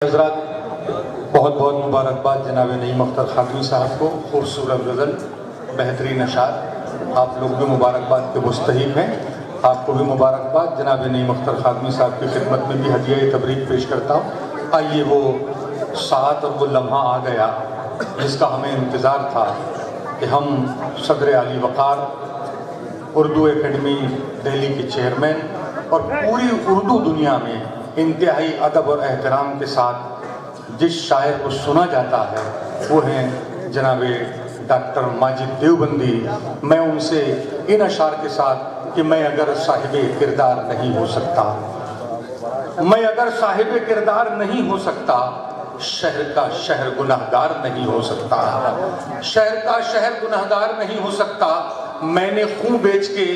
حضرات بہت بہت مبارکباد جناب نعیم اختر خاتمی صاحب کو، خوبصورت غزل، بہترین اشعار، آپ لوگ بھی مبارکباد کے مستحق ہیں۔ آپ کو بھی مبارکباد۔ جناب نعیم اختر خاتمی صاحب کی خدمت میں بھی ہدیہ تبریک پیش کرتا ہوں۔ آئیے وہ ساعت اور وہ لمحہ آ گیا جس کا ہمیں انتظار تھا کہ ہم صدر عالی وقار، اردو اکیڈمی دہلی کے چیئرمین اور پوری اردو دنیا میں انتہائی ادب اور احترام کے ساتھ جس شاعر کو سنا جاتا ہے وہ ہیں جناب ڈاکٹر ماجد دیوبندی۔ میں ان سے ان اشعار کے ساتھ کہ میں اگر صاحب کردار نہیں ہو سکتا، میں اگر صاحب کردار نہیں ہو سکتا، شہر کا شہر گناہگار نہیں ہو سکتا، شہر کا شہر گناہگار نہیں ہو سکتا۔ میں نے خون بیچ کے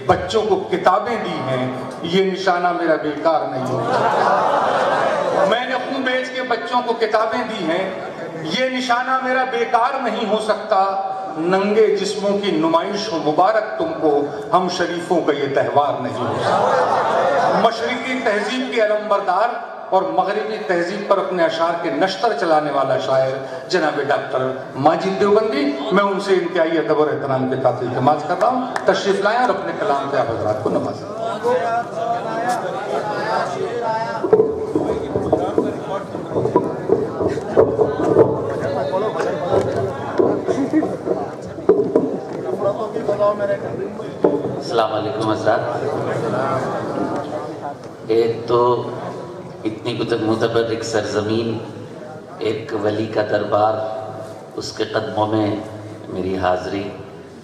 بچوں کو کتابیں دی ہیں، یہ نشانہ میرا بیکار نہیں ہو سکتا۔ میں نے خون بیچ کے بچوں کو کتابیں دی ہیں، یہ نشانہ میرا بیکار نہیں ہو سکتا۔ ننگے جسموں کی نمائش ہو مبارک تم کو، ہم شریفوں کا یہ تہوار نہیں ہو سکتا۔ مشرقی تہذیب کے علمبردار اور مغربی تہذیب پر اپنے اشعار کے نشتر چلانے والا شاعر جناب ڈاکٹر ماجد دیوبندی، میں ان سے انتہائی ادب اور احترام کے ساتھ التماس کر رہا ہوں تشریف لائیں اور اپنے کلام سے آپ حضرات کو نوازیں۔ السلام علیکم حضرات۔ ایک تو اتنی متبرک سرزمین، ایک ولی کا دربار، اس کے قدموں میں میری حاضری،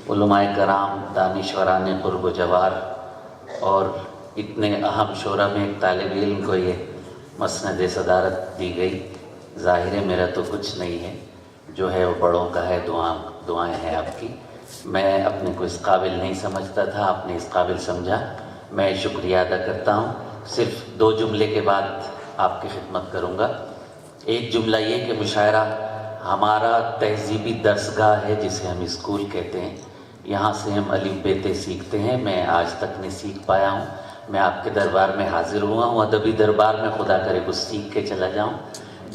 علماء کرام، دانشوران قرب و جوار، اور اتنے اہم شعرا میں ایک طالب علم کو یہ مسند صدارت دی گئی۔ ظاہر ہے میرا تو کچھ نہیں ہے، جو ہے وہ بڑوں کا ہے، دعائیں ہیں آپ کی۔ میں اپنے کو اس قابل نہیں سمجھتا تھا، آپ نے اس قابل سمجھا، میں شکریہ ادا کرتا ہوں۔ صرف 2 جملے کے بعد آپ کی خدمت کروں گا۔ ایک جملہ یہ کہ مشاعرہ ہمارا تہذیبی درسگاہ ہے جسے ہم اسکول کہتے ہیں، یہاں سے ہم الف ب ت سیکھتے ہیں۔ میں آج تک نہیں سیکھ پایا ہوں، میں آپ کے دربار میں حاضر ہوا ہوں، ادبی دربار میں خدا کرے کچھ سیکھ کے چلا جاؤں۔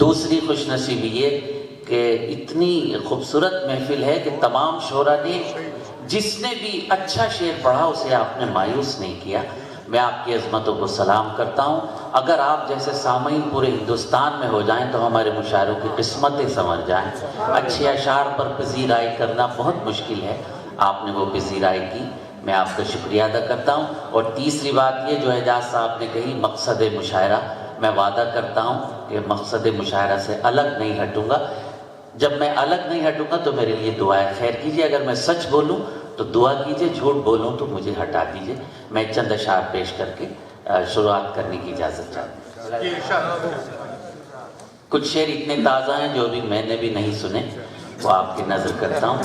دوسری خوش نصیبی یہ کہ اتنی خوبصورت محفل ہے کہ تمام شعراء نے، جس نے بھی اچھا شعر پڑھا اسے آپ نے مایوس نہیں کیا۔ میں آپ کی عظمتوں کو سلام کرتا ہوں۔ اگر آپ جیسے سامعین پورے ہندوستان میں ہو جائیں تو ہمارے مشاعروں کی قسمتیں سنور جائیں۔ اچھے اشعار پر پذیرائی کرنا بہت مشکل ہے، آپ نے وہ پذیرائی کی، میں آپ کا شکریہ ادا کرتا ہوں۔ اور تیسری بات یہ جو اعجاز صاحب نے کہی، مقصد مشاعرہ، میں وعدہ کرتا ہوں کہ مقصد مشاعرہ سے الگ نہیں ہٹوں گا۔ جب میں الگ نہیں ہٹوں گا تو میرے لیے دعائے خیر کیجیے، اگر میں سچ بولوں تو دعا کیجیے، جھوٹ بولوں تو مجھے ہٹا دیجیے۔ میں چند اشعار پیش کر کے شروعات کرنے کی اجازت چاہتا ہوں۔ کچھ شعر اتنے تازہ ہیں جو ابھی میں نے بھی نہیں سنے، وہ آپ کی نظر کرتا ہوں،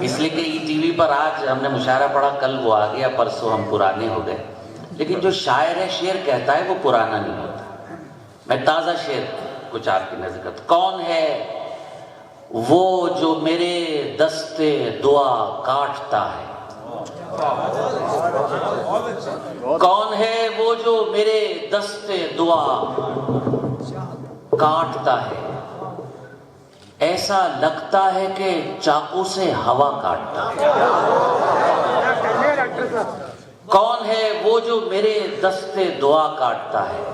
اس لیے کہ ای TV پر آج ہم نے مشاعرہ پڑھا، کل وہ آ گیا، پرسوں ہم پرانے ہو گئے، لیکن جو شاعر ہے شعر کہتا ہے وہ پرانا نہیں ہوتا۔ میں تازہ شعر کچھ آپ کی نظر کرتا ہوں۔ کون ہے وہ جو میرے دست دعا کاٹتا ہے، کون ہے وہ جو میرے دست دعا کاٹتا ہے، ایسا لگتا ہے کہ چاقو سے ہوا کاٹتا ہے۔ کون ہے وہ جو میرے دست دعا کاٹتا ہے،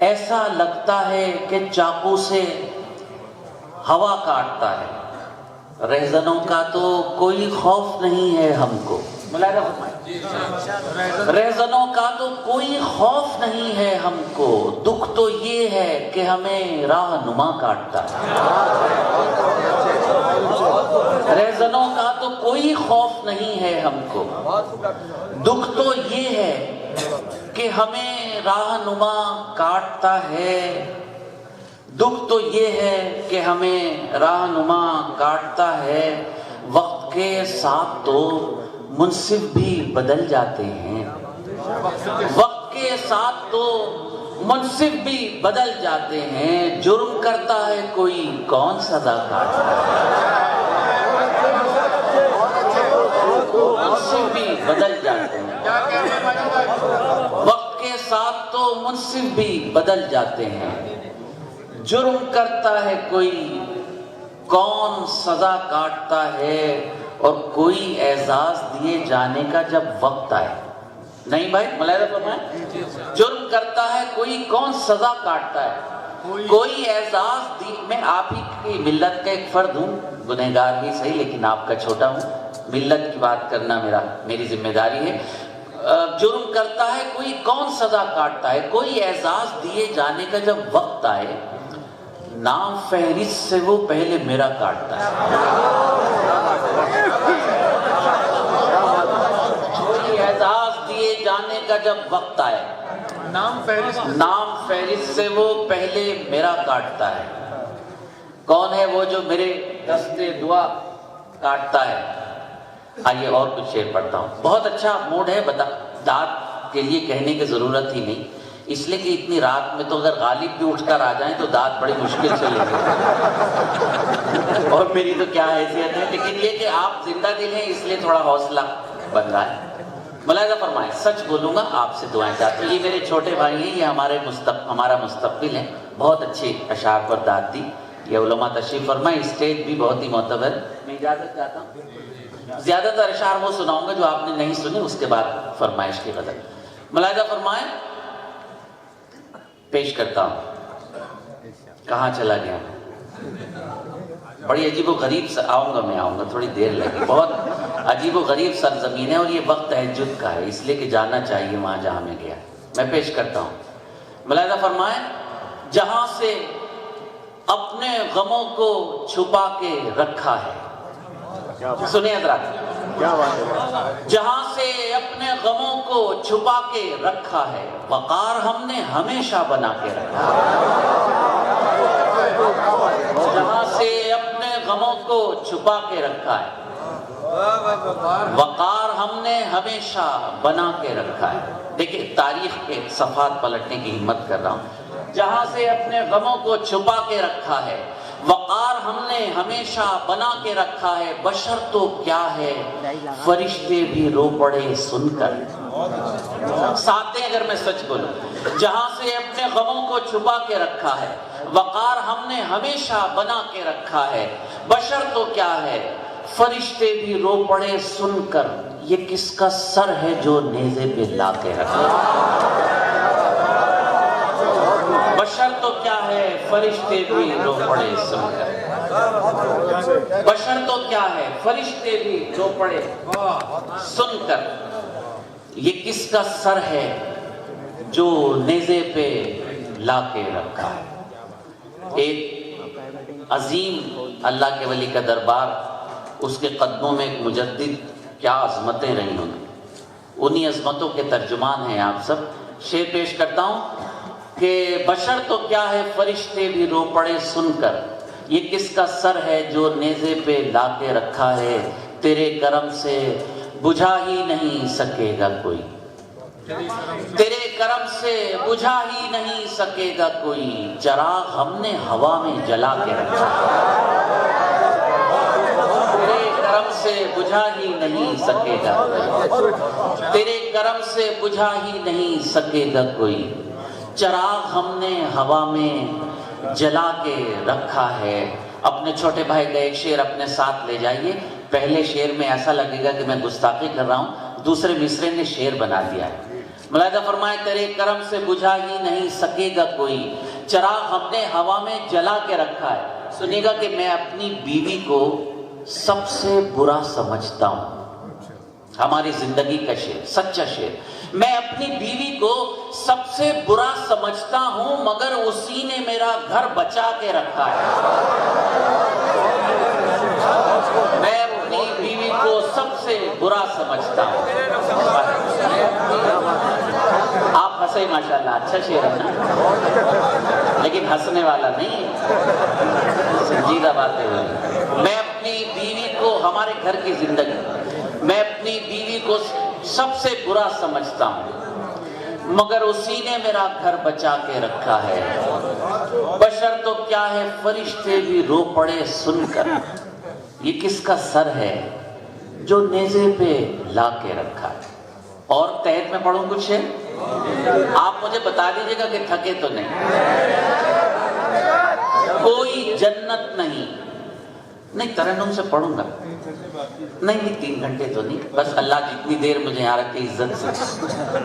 ایسا لگتا ہے کہ چاقو سے ہوا کاٹتا ہے۔ رہزنوں کا تو کوئی خوف نہیں ہے ہم کو، رہزنوں کا تو کوئی خوف نہیں ہے ہم کو، دکھ تو یہ ہے کہ ہمیں راہ نما کاٹتا ہے۔ رہزنوں کا تو کوئی خوف نہیں ہے ہم کو، دکھ تو یہ ہے کہ ہمیں راہ نما کاٹتا ہے۔ دکھ تو یہ ہے کہ ہمیں رہنما کاٹتا ہے۔ وقت کے ساتھ تو منصف بھی بدل جاتے ہیں، وقت کے ساتھ تو منصف بھی بدل جاتے ہیں، جرم کرتا ہے کوئی کون سزا کاٹتا ہے۔ منصف بھی بدل جاتے ہیں، وقت کے ساتھ تو منصف بھی بدل جاتے ہیں، جرم کرتا ہے کوئی کون سزا کاٹتا ہے، اور کوئی اعزاز دیے جانے کا جب وقت آئے. نہیں بھائی ملاحظہ فرمائیں، جرم کرتا ہے کوئی کون سزا کاٹتا ہے، کوئی اعزاز میں آپ ہی کی ملت کا ایک فرد ہوں، گنہگار ہی صحیح لیکن آپ کا چھوٹا ہوں، ملت کی بات کرنا میری ذمہ داری ہے. جرم کرتا ہے کوئی کون سزا کاٹتا ہے، کوئی اعزاز دیے جانے کا جب وقت آئے، نام فہرست سے وہ پہلے میرا کاٹتا ہے. کوئی اعزاز دیے جانے کا جب وقت آئے، نام فہرست سے وہ پہلے میرا کاٹتا ہے. کون ہے وہ جو میرے دستے دعا کاٹتا ہے؟ آئیے اور کچھ شعر پڑھتا ہوں. بہت اچھا موڈ ہے، داد کے لیے کہنے کی ضرورت ہی نہیں، اس لیے کہ اتنی رات میں تو اگر غالب بھی اٹھ کر آ جائیں تو داد بڑی مشکل سے لے گے اور میری تو کیا حیثیت ہے، لیکن یہ کہ آپ زندہ دل ہیں اس لیے تھوڑا حوصلہ بن رہا ہے. ملاحظہ فرمائیں، سچ بولوں گا آپ سے دعائیں چاہتا ہوں. یہ میرے چھوٹے بھائی ہیں، یہ ہمارا مستقبل ہے. بہت اچھے اشعار پر داد دی. یہ علماء تشریف فرمائیں، اسٹیج بھی بہت ہی معتبر. میں اجازت چاہتا ہوں، زیادہ تر اشعار وہ سناؤں گا جو آپ نے نہیں سنے، اس کے بعد فرمائش کی غزل. ملاحظہ فرمائیں، پیش کرتا ہوں. کہاں چلا گیا؟ بڑی عجیب و غریب آؤں گا تھوڑی دیر لگی. بہت عجیب و غریب سرزمین ہے اور یہ وقت تہجد کا ہے، اس لیے کہ جانا چاہیے وہاں جہاں میں گیا. میں پیش کرتا ہوں. ملاحظہ فرمائیں، جہاں سے اپنے غموں کو چھپا کے رکھا ہے. سنیں حضرات، جہاں سے اپنے غموں کو چھپا کے رکھا ہے، وقار ہم نے ہمیشہ بنا کے رکھا ہے. جہاں سے اپنے غموں کو چھپا کے رکھا ہے، وقار ہم نے ہمیشہ بنا کے رکھا ہے. دیکھیں تاریخ کے صفحات پلٹنے کی ہمت کر رہا ہوں. جہاں سے اپنے غموں کو چھپا کے رکھا ہے، وقار ہم نے ہمیشہ بنا کے رکھا ہے. بشر تو کیا ہے، فرشتے بھی رو پڑے سن کر. ساتھ اگر میں سچ بولوں، جہاں سے اپنے غموں کو چھپا کے رکھا ہے، وقار ہم نے ہمیشہ بنا کے رکھا ہے. بشر تو کیا ہے، فرشتے بھی رو پڑے سن کر. یہ کس کا سر ہے جو نیزے پہ لا کے رکھا ہے. بشر تو کیا ہے، فرشتے بھی رو پڑے سن کر. بشر تو کیا ہے، فرشتے بھی رو پڑے سن کر. یہ کس کا سر ہے جو نیزے پہ لا کے رکھا ہے. ایک عظیم اللہ کے ولی کا دربار، اس کے قدموں میں ایک مجدد، کیا عظمتیں رہی ہوں گی. انہی عظمتوں کے ترجمان ہیں آپ سب. شعر پیش کرتا ہوں کہ بشر تو کیا ہے، فرشتے بھی رو پڑے سن کر. یہ کس کا سر ہے جو نیزے پہ لا کے رکھا ہے. تیرے کرم سے بجھا ہی نہیں سکے گا کوئی. تیرے کرم سے بجھا ہی نہیں سکے گا کوئی. چراغ ہم نے ہوا میں جلا کے رکھا ہے. تیرے کرم سے بجھا ہی نہیں سکے گا کوئی. تیرے کرم سے بجھا ہی نہیں سکے گا کوئی. چراغ ہم نے ہوا میں جلا کے رکھا ہے. اپنے چھوٹے بھائی کا ایک شعر اپنے ساتھ لے جائیے. پہلے شعر میں ایسا لگے گا کہ میں گستاخی کر رہا ہوں، دوسرے مصرے نے شعر بنا دیا ہے. ملاحظہ فرمائے، تیرے کرم سے بجھا ہی نہیں سکے گا کوئی. چراغ ہم نے ہوا میں جلا کے رکھا ہے. سنیے گا کہ میں اپنی بیوی کو سب سے برا سمجھتا ہوں. ہماری زندگی کا شعر، سچا شعر. میں اپنی بیوی کو سب سے برا سمجھتا ہوں، مگر اسی نے میرا گھر بچا کے رکھا ہے. میں اپنی بیوی کو سب سے برا سمجھتا ہوں. آپ ہنسے ماشاءاللہ، اچھا شعر ہے نا، لیکن ہنسنے والا نہیں ہے، سنجیدہ باتیں ہوئی. میں اپنی بیوی کو، ہمارے گھر کی زندگی، میں اپنی بیوی کو سب سے برا سمجھتا ہوں، مگر اسی نے میرا گھر بچا کے رکھا ہے. بشر تو کیا ہے، فرشتے بھی رو پڑے سن کر. یہ کس کا سر ہے جو نیزے پہ لا کے رکھا ہے. اور تحت میں پڑھوں کچھ ہے، آپ مجھے بتا دیجیے گا کہ تھکے تو نہیں. جنت نہیں ترنم سے پڑھوں گا نہیں 3 گھنٹے تو نہیں، بس اللہ جتنی دیر مجھے یہاں رکھے عزت سے،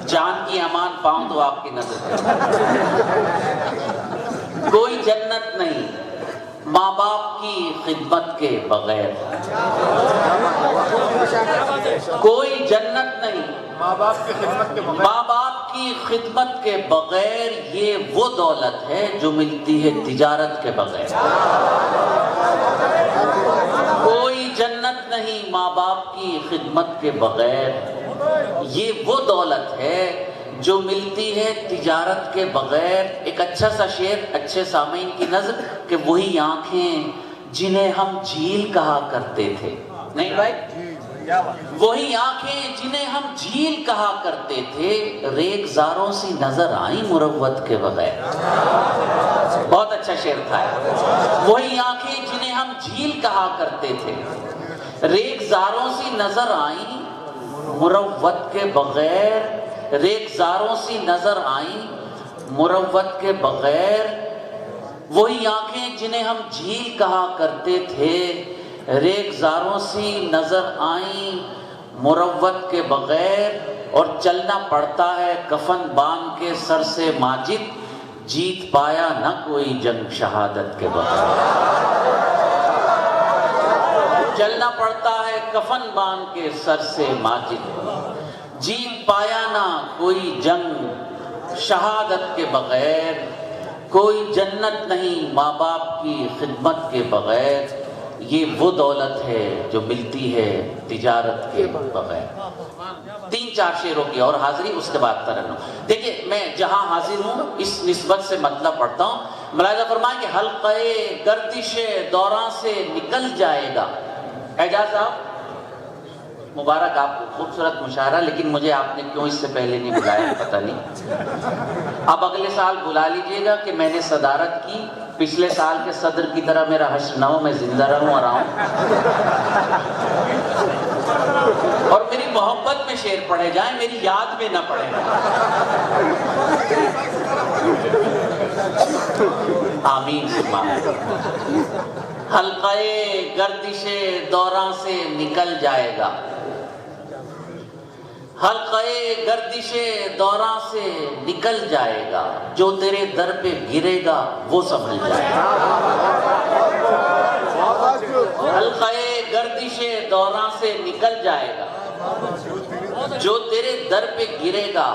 جان کی امان پاؤں تو آپ کی نظر ہے۔ کوئی جنت نہیں ماں باپ کی خدمت کے بغیر، کوئی جنت نہیں ماں باپ کی خدمت کے بغیر، ماں باپ کی خدمت کے بغیر، یہ وہ دولت ہے جو ملتی ہے تجارت کے بغیر۔ کوئی جنت نہیں ماں باپ کی خدمت کے بغیر، یہ وہ دولت ہے جو ملتی ہے تجارت کے بغیر۔ ایک اچھا سا شعر اچھے سامعین کی نظر کہ وہی آنکھیں جنہیں ہم جھیل کہا کرتے تھے، نہیں بھائی، وہی آنکھیں جنہیں ہم جھیل کہا کرتے تھے، ریگزاروں سی نظر آئیں مروت کے بغیر۔ بہت اچھا شعر تھا۔ وہی آنکھیں جنہیں ہم جھیل کہا کرتے تھے، ریگزاروں سی نظر آئیں مروت کے بغیر، ریگزاروں سی نظر آئیں مروت کے بغیر۔ وہی آنکھیں جنہیں ہم جھیل کہا کرتے تھے، ریگزاروں سی نظر آئیں مروت کے بغیر۔ اور چلنا پڑتا ہے کفن باندھ کے سر سے ماجد، جیت پایا نہ کوئی جنگ شہادت کے بغیر۔ چلنا پڑتا ہے کفن باندھ کے سر سے ماجد، جیت پایا نہ کوئی جنگ شہادت کے بغیر۔ کوئی جنت نہیں ماں باپ کی خدمت کے بغیر، یہ وہ دولت ہے جو ملتی ہے تجارت کے بغیر۔ 3-4 شعروں کی اور حاضری، اس کے بعد ترنم۔ دیکھیں میں جہاں حاضر ہوں اس نسبت سے مطلب پڑھتا ہوں۔ ملاحظہ فرمائیں کہ حلقہ گردش دوراں سے نکل جائے گا۔ اعجاز صاحب مبارک آپ کو، خوبصورت مشاعرہ، لیکن مجھے آپ نے کیوں اس سے پہلے نہیں بلایا پتہ نہیں۔ اب اگلے سال بلا لیجئے گا کہ میں نے صدارت کی، پچھلے سال کے صدر کی طرح میرا حشر نہ ہو، میں زندہ رہوں اور آؤں، اور میری محبت میں شعر پڑھے جائیں، میری یاد میں نہ پڑھے۔ آمین ثم آمین۔ حلقہ گردش دوراں سے نکل جائے گا، حلقہ گردش دوراں سے نکل جائے گا، جو تیرے در پہ گرے گا وہ سنبھل جائے گا۔ حلقہ گردش دوراں سے نکل جائے گا، جو تیرے در پہ گرے گا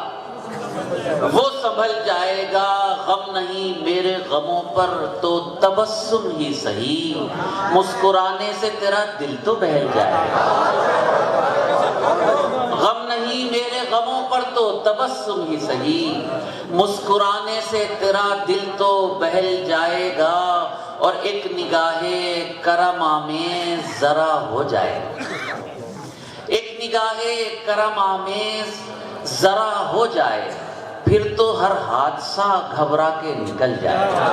وہ سنبھل جائے گا۔ غم نہیں میرے غموں پر تو تبسم ہی سہی، مسکرانے سے تیرا دل تو بہل جائے گا۔ غم نہیں میرے غموں پر تو تبسم ہی سہی، مسکرانے سے تیرا دل تو بہل جائے گا۔ اور ایک نگاہ کرم آمیز ذرا ہو جائے گا، ایک نگاہ کرم آمیز ذرا ہو جائے، پھر تو ہر حادثہ گھبرا کے نکل جائے گا۔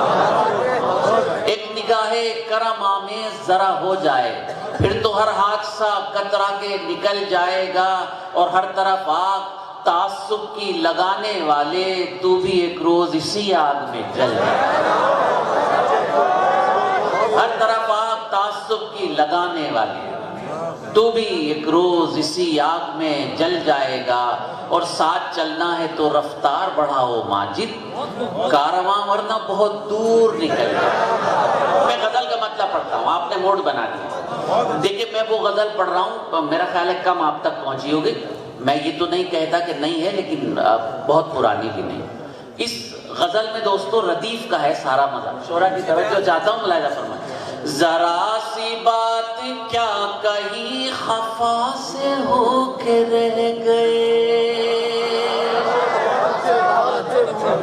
ایک نگاہ کرم آمیز ذرا ہو جائے، پھر تو ہر حادثہ کترا کے نکل جائے گا۔ اور ہر طرف آگ تعصب کی لگانے والے، تو بھی ایک روز اسی آگ میں جل جائے گا۔ ہر طرف آگ تعصب کی لگانے والے، تو بھی ایک روز اسی آگ میں جل جائے گا۔ اور ساتھ چلنا ہے تو رفتار بڑھاؤ ماجد، کارواں ورنہ بہت دور نکل جائے۔ میں غزل کا مطلب پڑھتا ہوں، آپ نے موڈ بنا دیا۔ دیکھیں میں وہ غزل پڑھ رہا ہوں، میرا خیال ہے کم آپ تک پہنچی ہوگی۔ میں یہ تو نہیں کہتا کہ نہیں ہے، لیکن بہت پرانی بھی نہیں۔ اس غزل میں دوستو ردیف کا ہے سارا مزہ۔ شعرا کی توجہ چاہتا ہوں، ملاحظہ فرمائیں۔ ذرا سی بات کیا کہی خفا سے ہو کے رہ گئے،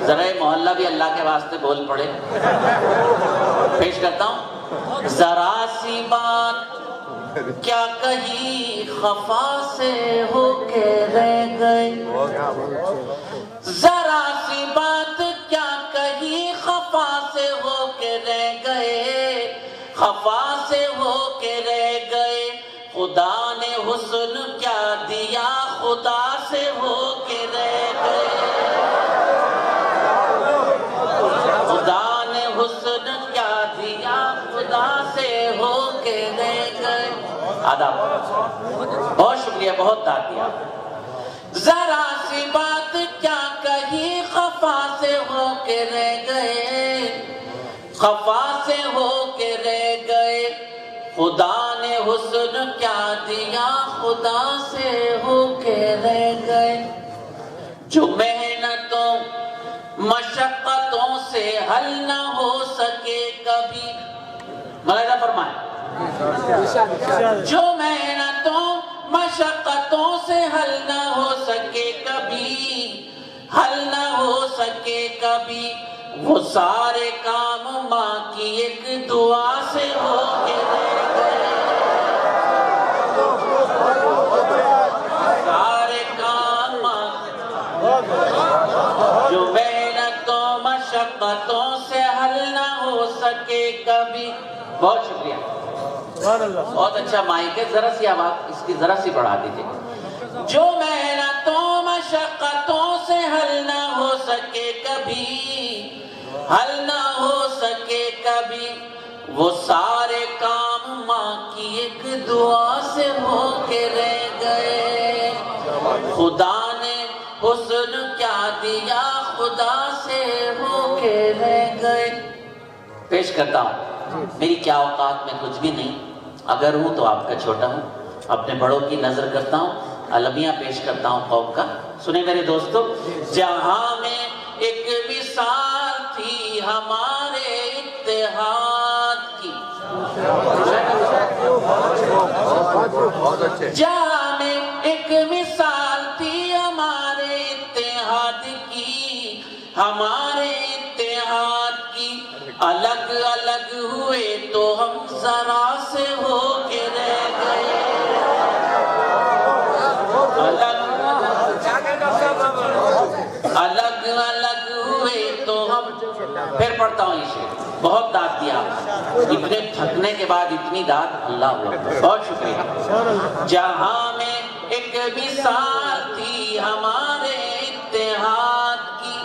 ذرا محلہ بھی اللہ کے واسطے بول پڑے، پیش کرتا ہوں۔ ذرا سی بات کیا کہی خفا سے ہو کے رہ گئے، ذرا سی بات کیا کہی خفا سے ہو کے رہ گئے، خفا سے ہو کے رہ گئے، خدا نے حسن کیا دیا خدا سے ہو کے رہ گئے، خدا نے حسن کیا دیا آداب. بہت شکریہ, بہت داد دیا. ذرا سی بات کیا کہی, خفا سے ہو کے رہ گئے, خفا سے ہو کے رہ گئے. خدا نے حسن کیا دیا, خدا سے ہو کے رہ گئے. جو محنتوں مشقتوں سے حل نہ ہو سکے کبھی, ملاحظہ فرمائیں, جو محنتوں مشقتوں سے حل نہ ہو سکے کبھی, حل نہ ہو سکے کبھی, وہ سارے کام ماں کی ایک دعا سے ہو کے رہ گئے. سارے کام ماں, جو محنتوں مشقتوں سے حل نہ ہو سکے کبھی. بہت شکریہ, بہت اچھا مائک ہے, ذرا سی آواز اس کی ذرا سی بڑھا دیجیے. جو محنتوں مشقتوں سے حل نہ ہو سکے کبھی, حل نہ ہو سکے کبھی, وہ سارے کام ماں کی ایک دعا سے ہو کے رہ گئے. خدا نے حسن کیا دیا, خدا سے ہو کے رہ گئے. پیش کرتا ہوں, میری کیا اوقات میں کچھ بھی نہیں, اگر ہوں تو آپ کا چھوٹا ہوں. اپنے بڑوں کی نظر کرتا ہوں, المیہ پیش کرتا ہوں قوم کا. سنیں میرے دوستو, جہاں میں ایک مثال تھی ہمارے اتحاد کی, جہاں میں ایک مثال تھی ہمارے اتحاد کی, ہمارے اتحاد کی, الگ الگ ہوئے تو ہم ذرا سے ہو کے رہ گئے. الگ الگ ہوئے تو ہم. پھر پڑھتا ہوں یہ شعر, بہت داد دیا, اتنے تھکنے کے بعد اتنی داد, اللہ اکبر, بہت شکریہ. جہاں میں ایک مثال تھی ہمارے اتحاد کی,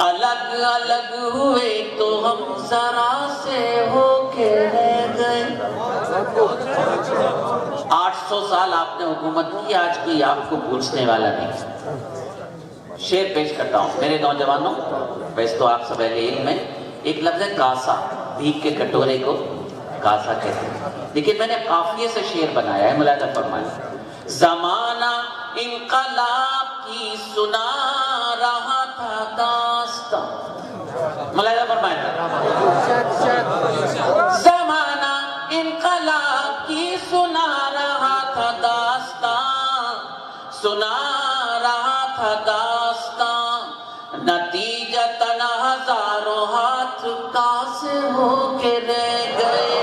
الگ الگ ہوئے تو ہم ذرا سے ہو کے رہ گئے. 800 سال آپ نے حکومت کی, آج کوئی آپ کو پوچھنے والا نہیں. شعر پیش کرتا ہوں میرے نوجوانوں, ویسے تو آپ سب اہل علم ہیں. ایک لفظ ہے کاسا, بھیگ کے کٹورے کو کاسا کہتے ہیں, لیکن میں نے قافیے سے شعر بنایا ہے, ملاحظہ فرمائیں. زمانہ انقلاب کی سنا رہا تھا داستان, ملاحظہ فرمائیں. زمانہ انقلاب کی سنا رہا تھا داستان, سنا رہا تھا داستان, نتیجتاً ہزاروں ہاتھ کاسے ہو کے رہ گئے.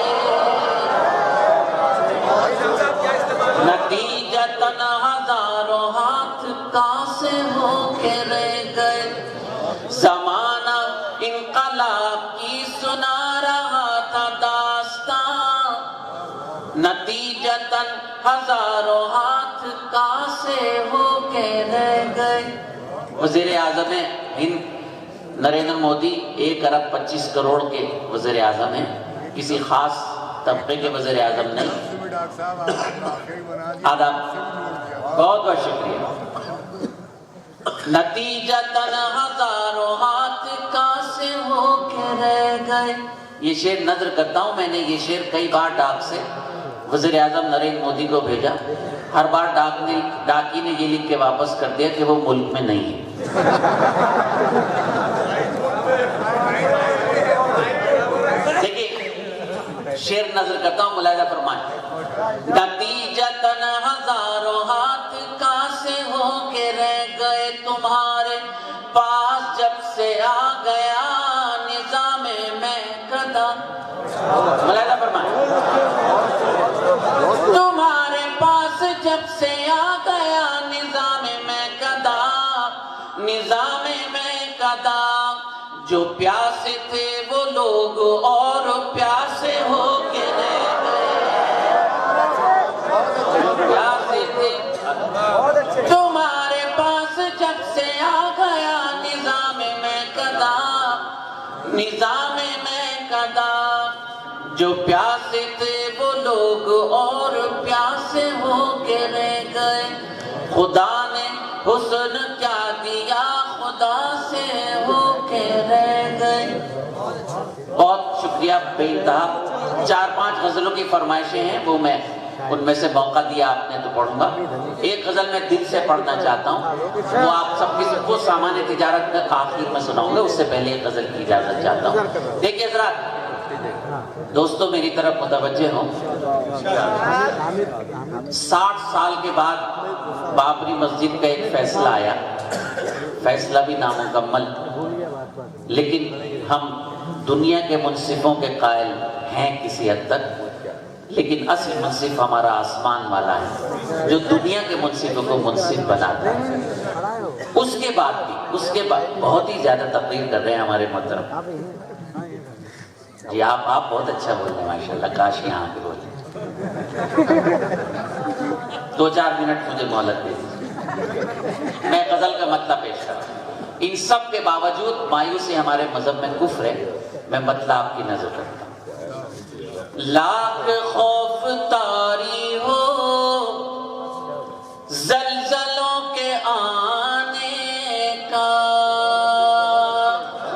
نتیجتاً ہزاروں ہاتھ کاسے ہو کے رہ گئے. زمانہ انقلاب کی سنا رہا تھا داستان, نتیجتاً ہزاروں ہاتھ کاسے ہو کے رہ گئے. وزیر اعظم ہند نریندر مودی 1 ارب 25 کروڑ کے وزیر اعظم ہیں, کسی خاص طبقے کے وزیر اعظم نہیں. آداب, بہت بہت شکریہ. نتیجتاً ہزاروں ہاتھ کاسے ہو کے رہ گئے. یہ شعر نظر کرتا ہوں, میں نے یہ شعر کئی بار ڈاک سے وزیر اعظم نریندر مودی کو بھیجا, ہر بار ڈاکی نے یہ لکھ کے واپس کر دیا کہ وہ ملک میں نہیں ہے. دیکھیے شعر نظر کرتا ہوں, ملاحظہ فرمائیں. نتیجتاً ہزاروں ہاتھ کاسے ہو کے رہ گئے, تمہارے پاس جب سے آ گیا نظام میں قدا. ملاحظہ فرمائیں. تمہارے پاس جب سے آ گیا نظام میں قدا, نظام میں قدا, جو پیاسے تھے وہ لوگ اور پیاسے ہو کے رہ گئے. پیاسے تھے, تمہارے پاس جب سے آ گیا نظام میں قدا, نظام میں قدا, جو پیاسے تھے وہ لوگ اور خدا نے حسن کیا دیا خدا سے ہو کے رہ گئی. بہت شکریہ بے انتہا. 4-5 غزلوں کی فرمائشیں ہیں، وہ میں ان میں سے موقع دیا آپ نے تو پڑھوں گا. ایک غزل میں دل سے پڑھنا چاہتا ہوں، وہ آپ سب کی سب کو سامان تجارت میں آخر میں سناؤں گا. اس سے پہلے ایک غزل کی اجازت چاہتا ہوں. دیکھیے ذرا دوستوں میری طرف متوجہ ہوں. 60 سال کے بعد بابری مسجد کا ایک فیصلہ آیا، فیصلہ بھی نامکمل، لیکن ہم دنیا کے منصفوں کے قائل ہیں کسی حد تک، لیکن اصل منصف ہمارا آسمان والا ہے جو دنیا کے منصفوں کو منصف بناتا ہے. اس کے بعد بہت ہی زیادہ تقریر کر رہے ہیں ہمارے محترم جی. آپ بہت اچھا بول رہے ہیں ماشاءاللہ، کاش یہاں پہ بولیں. 2-4 منٹ مجھے مہلت دے دیجیے، میں غزل کا مطلب پیش کر رہا ہوں. ان سب کے باوجود مایوسی ہمارے مذہب میں کفر ہے. میں مطلب آپ کی نظر کرتا ہوں. لاکھ خوف طاری ہو زلزلوں کے آنے کا.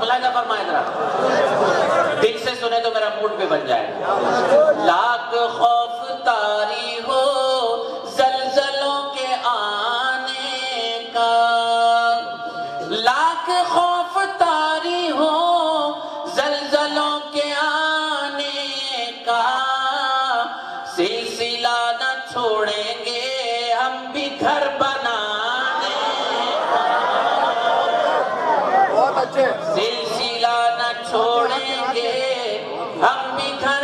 ملاحظہ فرمائے ذرا، دل سے سنے تو میرا موڈ پہ بن جائے. لاکھ خوف طاری ہو زلزلوں کے آنے کا، لاکھ خوف طاری ہو زلزلوں کے آنے کا، سلسلہ نہ چھوڑیں گے ہم بھی گھر بنانے کا. سلسلہ نہ چھوڑیں گے ہم بھی گھر